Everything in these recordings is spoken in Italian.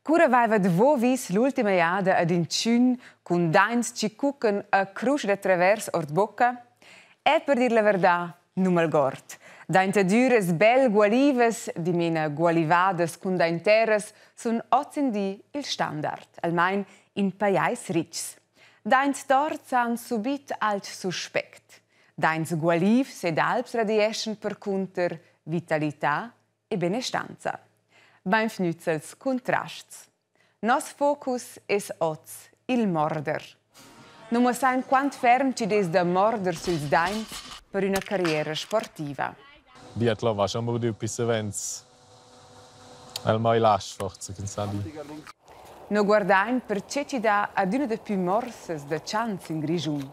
Cura aveva davo vis l'ultima iada ad incün con dains ci cuccan a crusce da travers ord bocca? E per dir la verità, non mal gort. Dainte dures bel gualivas, di mena gualivadas con dainteras, sun ozindi il standard, almein in paiais rics. Dains dort han subit alt suspect. Dains gualiv sed alps radieschen per cunter vitalità e benestanza. Benvenuts contrasts. Nos focus es oz, il morder. Non mo sain quant ferm ci des da morder suls dains per una carriera sportiva. Biathlon war schon mal etwas Events. Mai lasch, forse, che sa di. No guardain per ce ci dà ad una de più morsas de chance in Grigiun.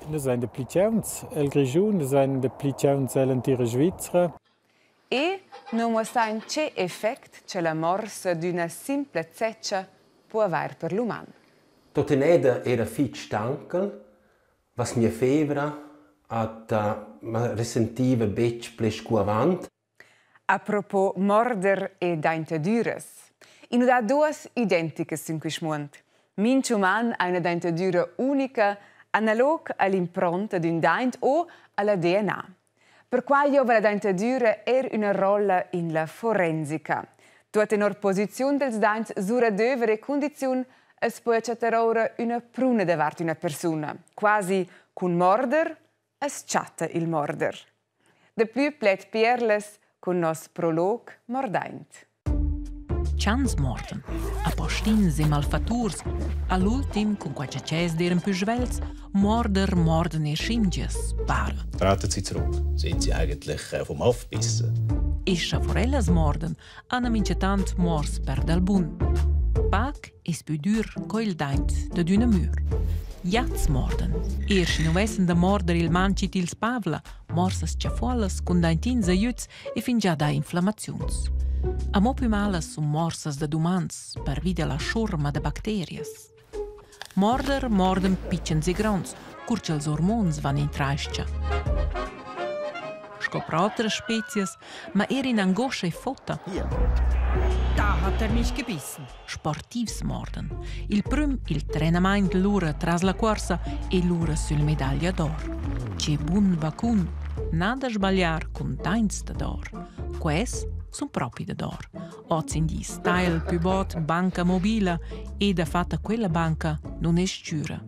Das sind die Plitschauns, El Grigiun, das sind die Plitschauns in Svizzera. E non mo sain ce effect c'è la morsa d'una simple zeccia può aver per l'uman. Toteneda era fit stankel, was mir fevra ma resentiva bec plescu avant. A propos morder e dentadures. In da duas identicas in quismunt. Minch uman ha una dentadura unica, analog all'impronta d'un dent o alla DNA. Per quai la dentadura una rolla in la forensica. Tutte in posizione dels dents sura dövere condizione es può accettare una pruna davanti una persona. Quasi con morder es chatta il morder. De più plet pierles con nos prolog mordaint. Chans morden, a postins e malfaturs, all'ultim, con quace ces deren più svels, morden e schinges, pare. Treten Sie zurück. Sind Sie eigentlich vom Hof gebissen? Ischa forellas morden, hanno mincetant mors per dal bun. Pac es più dur co il daint de d'una mur. Jats morden. Erst in ovessen da morder il mancit il spavla, morsas ciafuolas con daintins aiuts e fin già da inflammaziuns. A mo più malas sun morsas da dumans per vide la schurma de bacterias. Morden piccens e grons, curce els ormons van in traiscia. Scopre altre spezies, ma in angoscia e fotta. Da hat mich gebissen. Sportivs morden. Il prüm il trenament lura tras la corsa e lura sul medaglia d'or. C'è bun vacun, nada sbagliar con dainz d'or. Quest sun propi d'or. Oz in di style più bot banca mobile e da fatta quella banca non è sciura.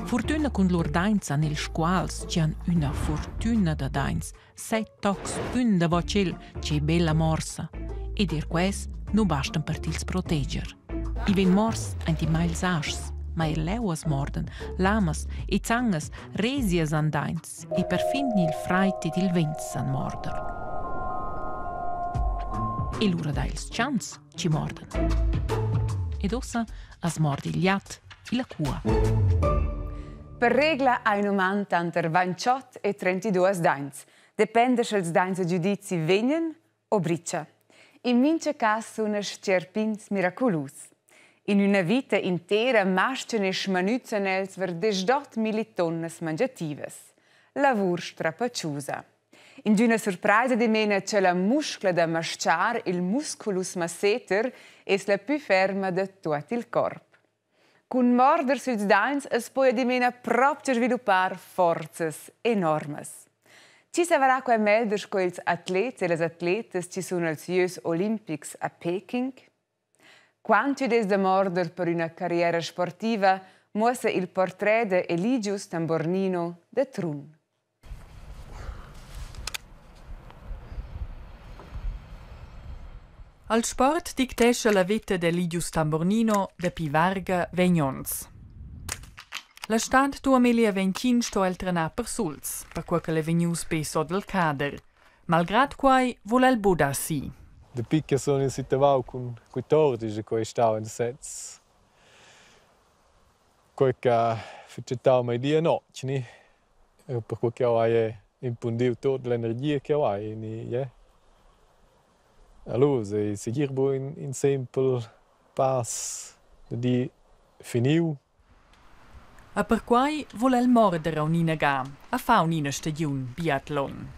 Fortuna con lor dainz an il squals c'han una fortuna da dainz. 7 tocs un da vocel c'è bella morsa. E dir quest non bastan per tils proteger. I ven mors an di mails aschs, ma il leuas morden, lamas e zangas resias an dainz e per fin il freit ed il vents an morder. E l'ura da ils chans ci morden. Ed ossa as mordi il gliat e la cua. Per regla ha un uman tanter 28 e 32 dainz. Depende se els dainz a giudizi venien o briccia. In mince cas sono scerpins miraculus. In una vita intera mascen e schmanuzzan els ver 18.000 tonnes mangiatives. Lavur strapacciusa. In una sorpresa di mena c'è la muscla da masciar, il musculus masseter, es la più ferma de tot il corp. Con morder suls dains es può di mena proprio sviluppar forzas enormes. Ci savrà quei melders co ils atlets e les atletes ci sono als Jeux Olympics a Peking? Quanto des de morder per una carriera sportiva muossa il portrait de Eligius Tambornino de Trun. Al sport dictesce la vita de Eligius Tambornino de Pivarga Vegnons. La stat 2025 sto el trenar per Sulz, per quel che le venius peso del cader. Malgrad quai vuole il Buddha sì. De picca sono in sittavau con 14 e coi stau in sets. Coi che facetau mai dia notte, ni? Per quel che hai impundiu tutta l'energia che hai, ni, yeah? Allora, se seguir in semple pass di finiu. A per quai vuole il mordere un'ina ga, a fa un'ina stagione biathlon.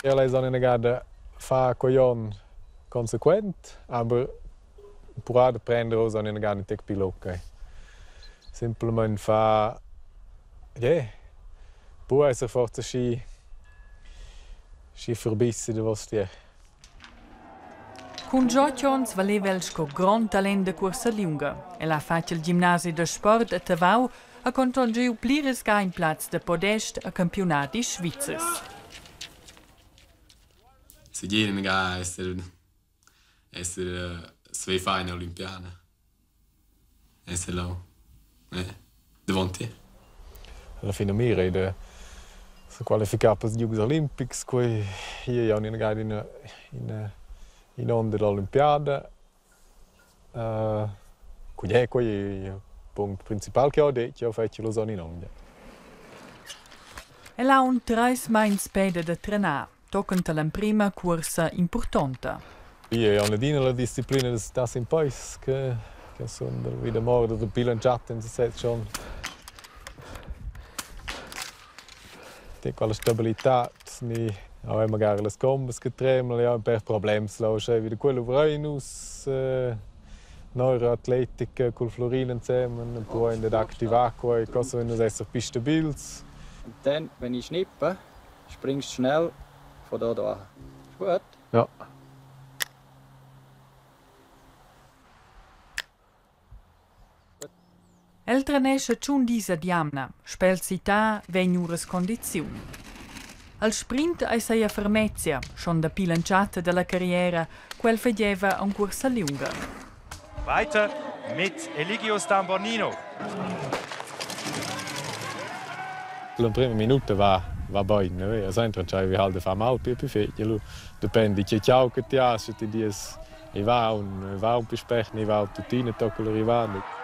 Lei sono negata fa coglion consequent, aber provare a prendere o non è un tec pilota. Semplicemente fa... può essere forse si verbissere was die. Con Jotions valeva il sco gran talent de corsa lunga. E la fatto il ginnasio de sport a Tavau a contongiu plires gainplats de podest a campionati svizzers. Se ieri ga essere sve fine olimpiana. Essere là. Davanti. Alla fine mi rede si qualificare per gli Giochi Olimpici, poi io non ho in onda dell'Olimpiade. Quindi è il punto principale che ho detto, che ho fatto lo sono in onda. E là un 3 main spede de trenà, toccant la prima corsa importante. Io ho la disciplina del das in pais, che sono wieder morgen der bilanciato in se schon. Quella stabilità, auch magari le scombes che tremano, ja, per problemi slauce, wieder quello Vreinus, Neuroathletica, col Florin zusammen, poi in der Aktivako, cosa wenn es essere piste Bilds. Und dann, wenn ich schnippe, springst du schnell von da an. Ist gut? Ja. El trenesce ciun disa diamna, spelsità vegnuras condizioni. Al sprint ai sei fermezia, schon da pilanciata della carriera, quel fedeva un corsa lunga. Weiter mit Eligio Stambornino. La prima minuta va bene, sempre c'hai vi halde fam al più fecchio, dipende che ciao che ti ha, se ti dies va un pispech, ne va tutine toccolo rivando.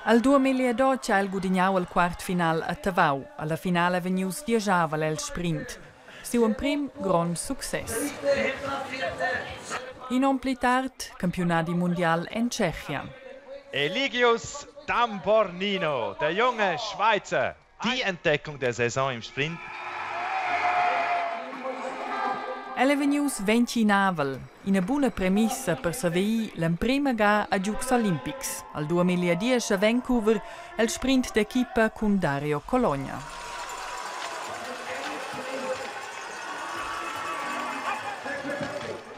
Al 2012 ha il gudignau al quart final a Tavau, alla finale venius diajaval el sprint. Siu un prim gran success. In on pli tard, campionati mondial in Tschechia. Eligio Stambornino, der junge Schweizer. Die Entdeckung der Saison im Sprint. Elle venius vencinavel, in buona premissa per savei la prima gara a Giocs Olimpics, al 2010 a Vancouver, el sprint d'equipa con Dario Cologna.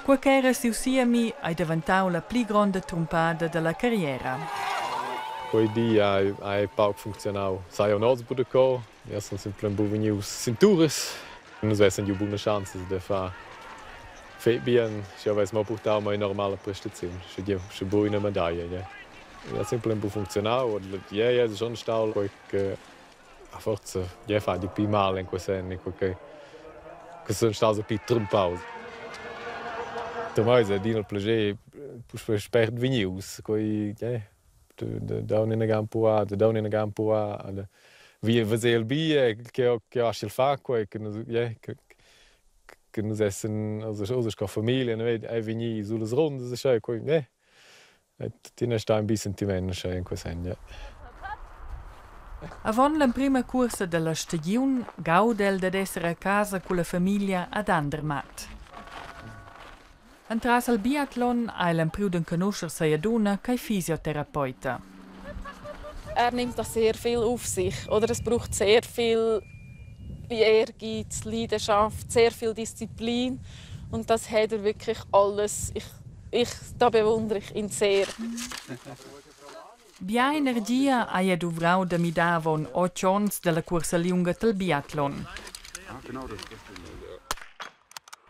Qualchera siusiami ha diventato la più grande trompata della carriera. Quei di ha poco funzionato. Sai un altro da co, ja sono sempre un po' venuti cinturas. Non sono buone chance di fare. Fett bien, ich habe es mal portato uma normale prestazione, se boa una medaglia, ja. Sempre un po' funzionato, ja, schon stau che a forza, ja fa di più male in questo anno, che sono stato più trompato. Tomais è di un piacere, per spert venius, coi, ja, da una campo a, via il bie, che ho il facco, che nos essen also sco famiglia ne veni sulle ronde se coi tiene sta un bi sentimento se in quesenja. Avon la prima corsa della stagione, gaudel de essere a casa con la famiglia ad Andermatt. Entras al biathlon ha l'impruden conoscer sei donna che fisioterapeuta. Nimmt das sehr viel auf sich, oder es braucht sehr viel Ehrgeiz, Leidenschaft, sehr viel Disziplin und das hat wirklich alles. Da bewundere ich ihn sehr. Bia energia ha du vrau da mi davon 8 ons della corsa lunga del biathlon.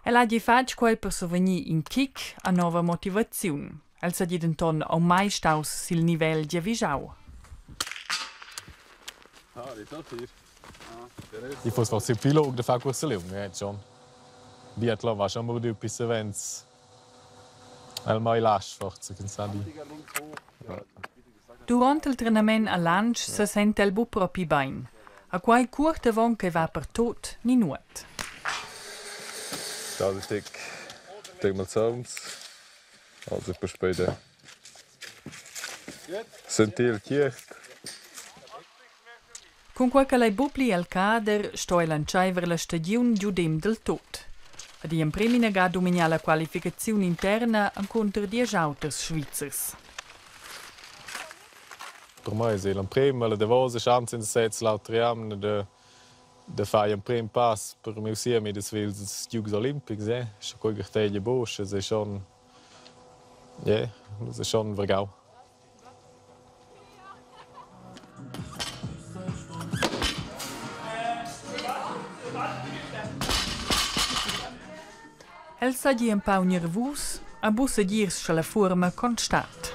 El ha fatto quel per sovvenir in kick a nova motivazione. El sa di denton au mai staus sil nivel di avisau. Ich fosse forse il pilota da fare corsa lunga, schon. Biathlon war schon mal du bis events. El mai lasch forse, che sa di. Durant il trenament a lunch se sente el bu propi bain. A quai curte von che va per tot ni nuot. Da ist mal Sounds. Also per später. Sentir Kirch. Con quel che lei bupli al cader sto el lanciaiver la stagione giudem del tot. Di impremina ga dominia la qualificazione interna incontra 10 auters svizzers. Per me è l'imprema, la devosa chance in sets l'autriam de fare un primo passo per me sia mit des Wils Jugos Olympics, schon coi gerteglie Bosch, es ist schon das ist schon vergau. El s'agì un pau nervus, a bussa girs la forma constat.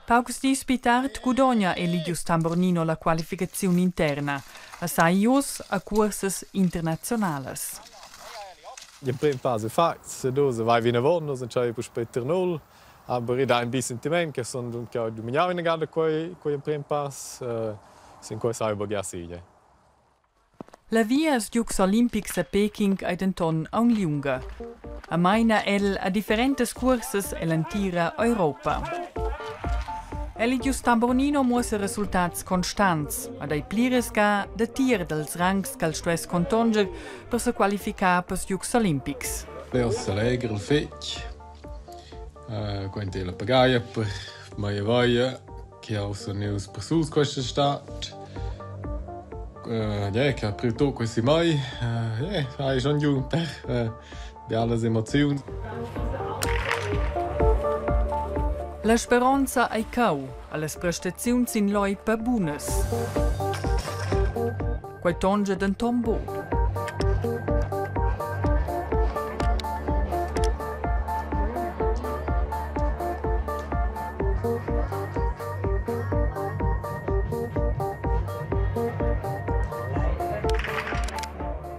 Paucs dispitart guadogna Eligius Tambornino la qualificazione interna, assaios a curses internazionales. Il primo passo è fatto, se vai in avanti, non c'è più später null, aber ich habe ein bisschen sentiment che sono dominato in gara con il primo passo, sin quei sauber gassiglia. La via als Jux Olympics a Peking è denton a un lunga. A maina el a differentes curses e l'antira Europa. Eligius Tambornino muossa resultats constants, ad ai plires ga de tir dels rangs cal stues contonger per se qualificar per Jux Olympics. Leos Allegre, il fec, quante la pagaia per mai vaia, che ha usato neus persus questa stat. Che ha preto questi mai, hai schon giunto di alle emozioni. La speranza ai cau, alle prestazioni in loi per buones. Quai tonge den tombo.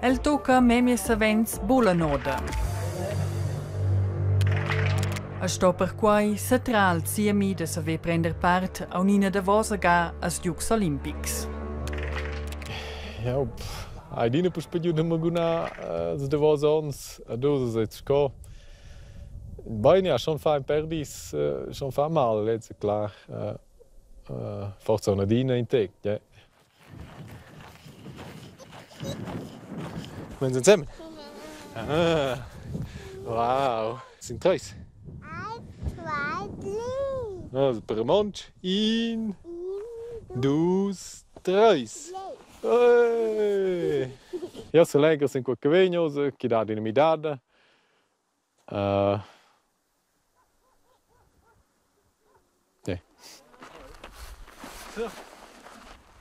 El tocca memie savents bolanoda. A sto per quai satral siemi de saver prender part a un'ina de vosa ga as Jux Olympics. Ja, ai dine per spediu de maguna de vosa ons a dosa jetzt go. Beine ja schon fa ein perdis, schon fa mal, jetzt klar. Forza una dina in tec, ja. Wenn sie zusammen? Wow, sind treis. Also, per monte, in, dus, três. Eu sou alegre, sem qualquer venhosa, que dá dinamidade.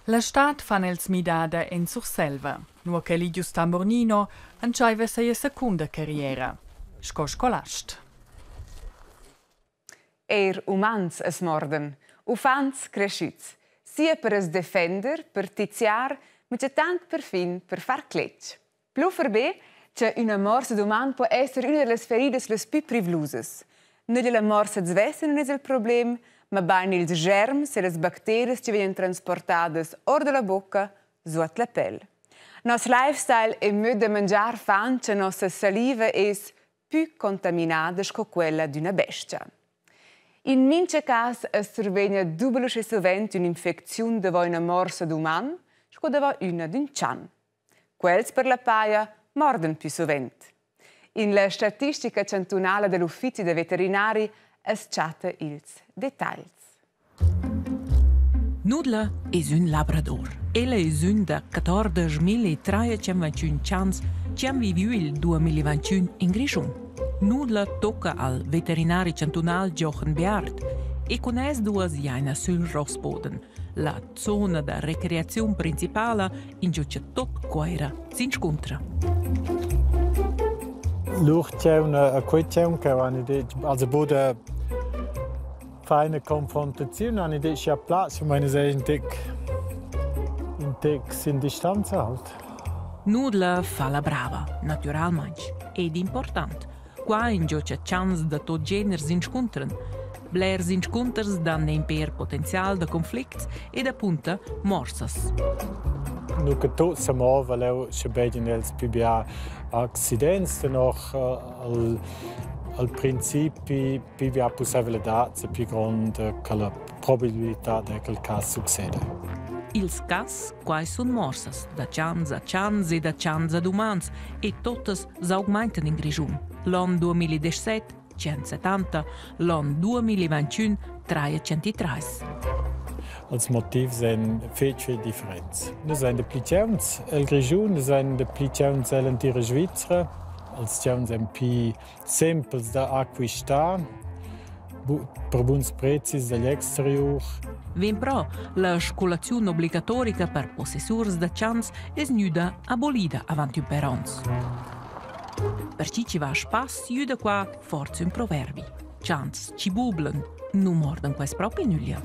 La stat fan els midada en Surselva, nuo che Eligius Tambornino anciaiva seia secunda carriera, sco scolast. Umans es morden, ufans cresciuts, sia per es defender, per tiziar, ma c'è tant per fin per far cletch. Plu ferbe, c'è una morsa d'uman può essere una delle ferides les più privlusas. Non la morsa zvesse non è il problema, ma bene ils germs e le bacterie che vengono trasportate or della bocca suot la pelle. Nos lifestyle e modo di mangiare fan che nostra saliva è più contaminata che quella di una bestia. In mince cas es survegna dublo che sovent un'infeczione de una morsa d'uman, sco de una d'un cian. Quels per la paia morden più sovent. In la statistica cantonale dell'Ufficio dei Veterinari es chatta ils detalls. Nudla è un labrador. Ella è un da 14.321 chans che han viviu il 2021 in Grischun. Nudla tocca al veterinario cantonal Jochen Beard e con es duas jaina sul Rossboden, la zona da recreazione principale in cui tot quaira si incontra. Luchtjaun a quetjaun che hanno detto, also bude feine Konfrontation, hanno detto ja Platz für meine sehr in Distanz halt. Nudla fa la brava, naturalmente, ed importante. Qua in cui c'è chance da tot genere si incontrano. Blers inconters dan imper potenzial de conflicts ed appunta morsas. Nu che tot se muove, leu se bedin els PBA accidents, noch al principi possibilità più grande che la probabilità che il caso succeda. Ils cas quai sun morsas, da chans a chans e da chans a dumans, e totes s'augmentan in Grischun. L'an 2017, 170, l'an 2021, 303. Als Motiv sind viel Differenz. Wir sind die Plitjauns, el Grischun, wir sind die Plitjauns die Schweizer. Als Tjauns sind più simples da acquistar, per buons prezzi dagli exterior. Vem però, la scolazione obbligatorica per possessors de chans è nuda abolida avanti un per ons. Per chi ci va a spas, juda qua forza un proverbi. Chans ci bublen, non morden quais proprio nulla.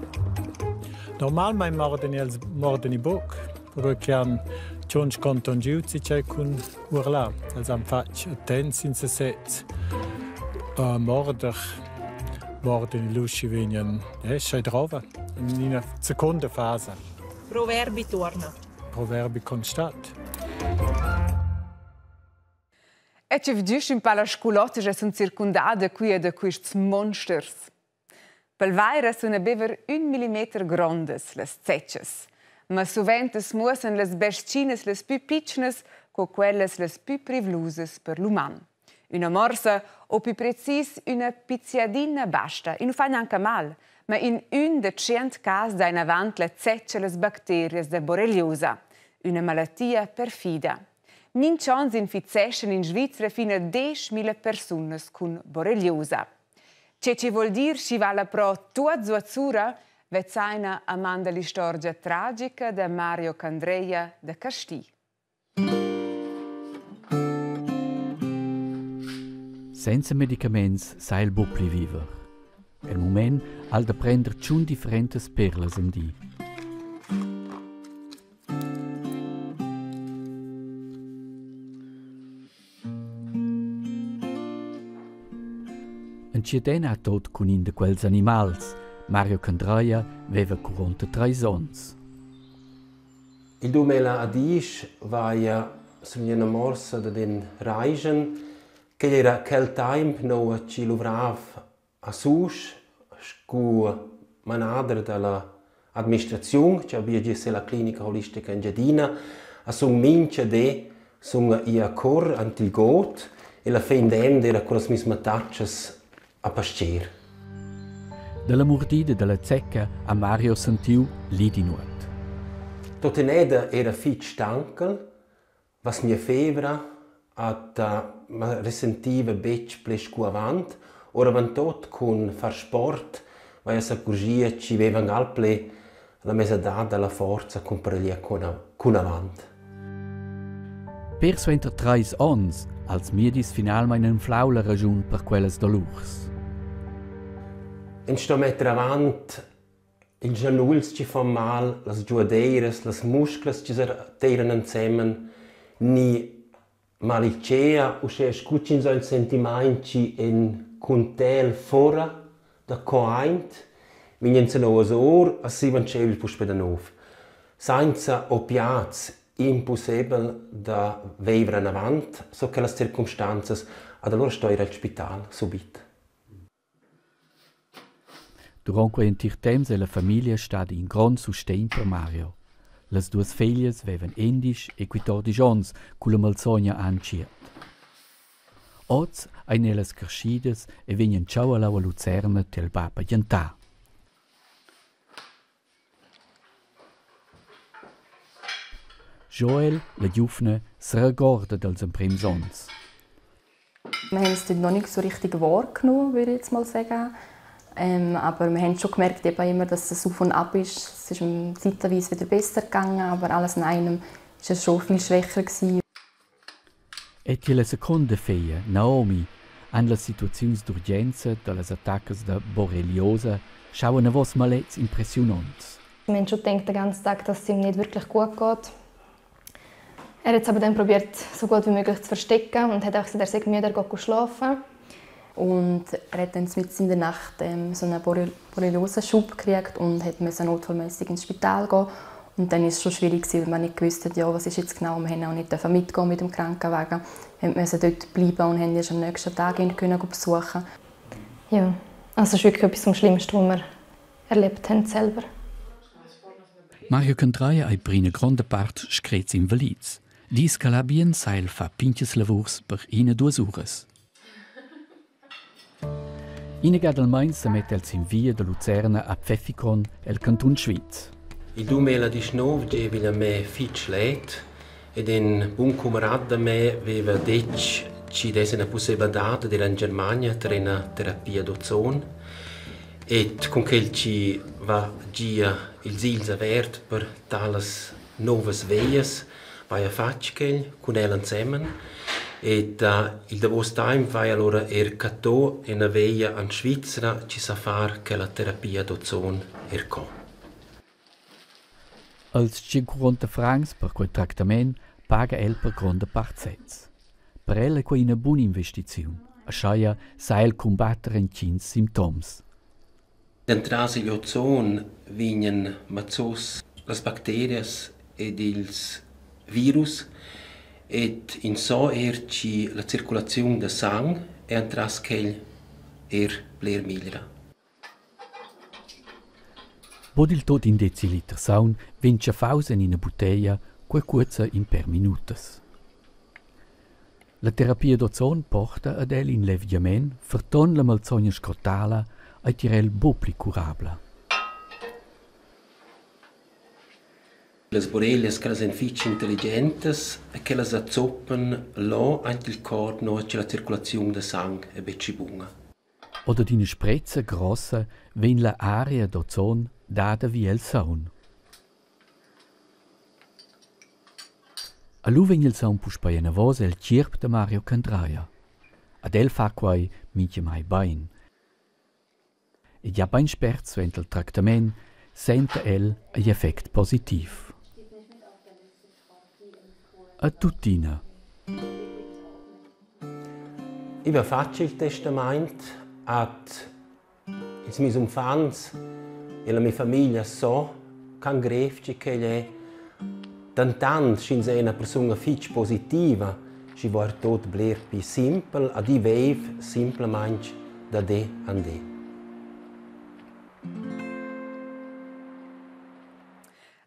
Normalmente morden i boc, perché hanno John Canton Giuzzi c'è con urla, also am fatch attens in se set. Morden i lusci vengono, c'è drova, in una seconda fase. Proverbi torna. Proverbi constat. E ci vediamo in pala sculotta che sono circondate qui da questi monsters. Per vaire sono bever 1 millimeter grandes les zecces, ma soventes muossen les bescines les più piccines co quelles les più privluses per l'uman. Una morsa o più precis una pizziadina basta, e non fa neanche mal, ma in un de 100 cas da in avant le zecce les bacteries de borreliosa, una malattia perfida. Minchons inficeschen in Svizzera fino a 10.000 persone con borreliosa. Ci vuol dire si vala pro tua zuazzura, vezzaina amanda li storia tragica de Mario Candreia de Castì. Senza medicaments sai il buc pli viver. El moment al da prender ciun differentes perlas en di. En ciedena ha tot cun in de quels animals. Mario Candreia aveva 43 ans. Il 2010 vaia una morsa da den Reigen che era quel tempo no ci luvrava a sus scu manadra della amministrazione che aveva gestito la clinica holistica in Giardina a sun mince de sun ia cor antil got e la fendem era con las misma tacces a pascer. Dalla mordida della zecca a Mario sentiu lidi nuot. Toteneda era fit stankel, was mir fevra at ma resentiva bec plescu avant, ora vantot con far sport, vai a s'accorgia ci vevan alple la mesadad dalla forza comparaglia con avant. Per suenter 3 ans, als miedis finalmein en flaula ragiun per quelles dolurs. En sto mettere avant il genulls ci fa mal, las giuadeiras, las musclas ci s'arteiran insieme, ni malicea o se scucin so il sentimenti in contel fora da coaint, mignen se no asor, a si vancevi pus pedanov. Senza opiats impossibile da vivere in avant, so che le circostanze, ad allora sto in ospedale subito. Durant quel temps la famiglia stava in gran sustegn per Mario. Las duas filhas avevan 11 e 14 ans, con la malsogna anciet. Oz ein ellas crescidas e venien ciao a Lucerna tel Papa Giantà. Joel, la giovne, se ricorda dels emprims ons. Wir haben es noch nicht so richtig wahrgenommen, würde ich jetzt mal sagen. Aber wir haben schon gemerkt, immer, dass es auf und ab ist. Es ist zeitweise wieder besser gegangen, aber alles in einem war es schon viel schwächer. E la seconda figlia, Naomi, an la situazioni d'urgenza delle attacchi da borreliosa schauen was malets impressionants. Wir haben schon gedacht, den ganzen Tag, dass es ihm nicht wirklich gut geht. Er hat es aber dann probiert, so gut wie möglich zu verstecken und hat auch gesagt, er sei müde, er geht schlafen. Und er hat dann mitten in der Nacht so einen Borreliosenschub gekriegt und musste notfallmäßig ins Spital gehen. Und dann war es schon schwierig, weil man nicht wusste, ja, was ist jetzt genau. Wir konnten auch nicht mitgehen mit dem Krankenwagen. Wir mussten dort bleiben und konnten erst am nächsten Tag ihn besuchen. Ja, also es ist wirklich etwas vom Schlimmsten, was wir erlebt haben selber. Mario Cantraia ha per una grande parte screz invalids. Dis che la bien sail fa pinches lavurs per 1-2 ores. Inegad al Mainz se mette als in via de Luzerna a Pfeffikon el Canton Schwyz. Il 2019 gevia me fitch let ed un buon camarad da me aveva detto ci desse una possibilità di andare in Germania per una terapia d'ozon e con quel ci va gia il zils avert per tales novas veias vai a fatchkel con el insieme e il Davos Time vai allora catò e una veia in Svizzera ci sa far che la terapia d'ozon co. Als 50 francs per quel trattamento paga el per grande parts. Per el è qua una buona investizione. A sciaia sa el combattere in 5 simptoms. D'entrare l'ozon vinien mazzos las bacterias ed ils virus et in so ci la circolazione del sang e entras che bler migliora. Bod il tot in deciliter saun vince fausa in una bottiglia quei curza in per minutas. La terapia d'ozon porta ad el in leviament ferton la malzogna scrotala a tirel bopli curabla. Le borrelias che sono fitch intelligentes e che le azzoppen là anche il corpo no c'è la circolazione del sangue e becci bunga. Oder d'ina sprezza grossa ven la area d'ozon dada wie el saun. A lu ven il saun puspai una voce el cirp de Mario Cantraia. Ad el fa quai minche mai bain. E già bain sperz vent il tractament sente el agli effect positiv. A tuttina. Io faccio il testamento ad i miei infanti e la mia famiglia so che grefci che è tantant sei una persona fitch positiva ci vuoi tot bler più simple ad i vev simplemente da de an de.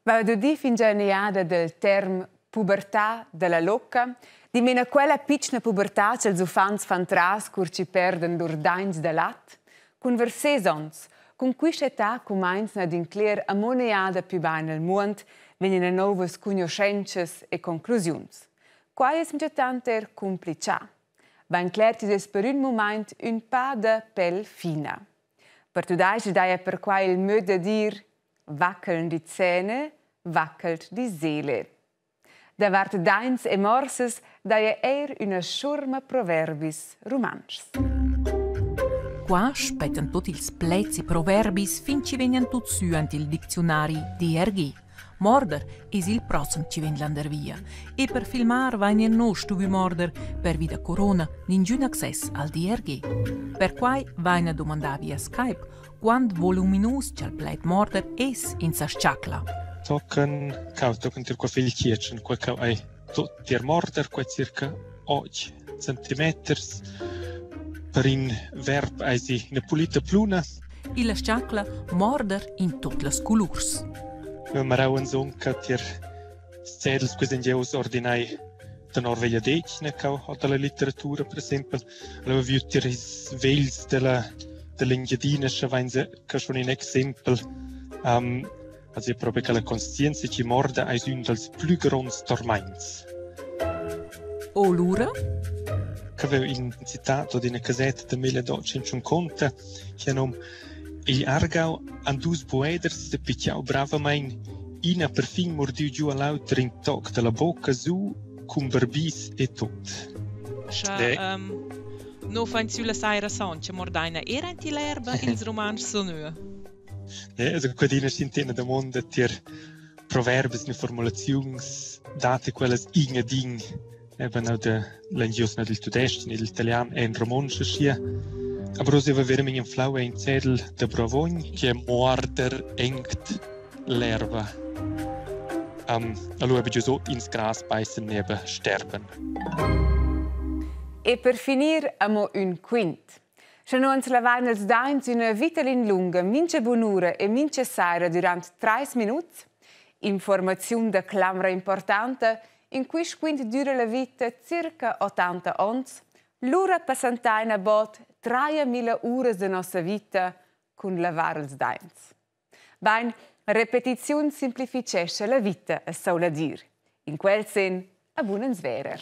Va du di fin geniada del term pubertà della locca, di mena quella piccina pubertà che els ufants fan tras cur ci perden lur dains de lat, con versesons, con quista età cumains nad incler a moneada più bain al mund, venien novas conoscences e conclusions. Quai es tanter complicia. Va inclerti des per un moment un pa de pel fina. Per tu dai daia per quai il möd de dir wackeln die Zähne, wackelt die Seele. Da vart dains e morses daia una schurma proverbis romans. Qua spettan tutti ils plezzi proverbis fin ci vegnan tut su ant il dizionari DRG. Morder es il prossimo ci ven lander via. E per filmar vain no stuvi morder per vida corona ningun access al DRG. Per quai vain a domandar via Skype quant voluminus c'al pleit morder es in sa sciacla. Tocken tir qua fil chietschen, qua cau ai tir morder qua circa 8 centimeters per in verb eisi una pulita pluna. I la sciacla morder in tot las colurs. Ma rauen son ca tir sedels quisen geus ordinai da Norvegia decina cau o dalla literatura per esempio. Allora viu tir is veils dell'Ingiadina schavainse ca schon in exempel also proprio che la conscienza ci morda als un dels più grands torments. O l'ura? Che avevo in citato di una casetta del 1850 che hanno il Argau an dus poeders de picciau bravamain ina per fin mordiu giù all'auter in toc della bocca su cum verbis e tot. No fain sulla saira sonce mordaina erenti l'erba ils romans sonua. Also quadina sintena da monde tir proverbes ne formulaziuns date quelles inga ding eben au de lengius na del tudest in l'italian e in romansche schia. Aber ose va vermi in flau e in zedel de bravogn che morder engt l'erba. Allora be so ins gras beißen nebe sterben. E per finir amo un quint. Se non ens lavain els dains una vitalin lunga, mince bonura e mince saira durant 3 minuts, Informazione da clamra importante, in cui quindi dura la vita circa 80 anni, l'ora passantaina bot 3.000 ore della nostra vita con lavare i denti. Ben, repetizione semplificisce la vita, a sola dir. In quel sen, a buon sverer.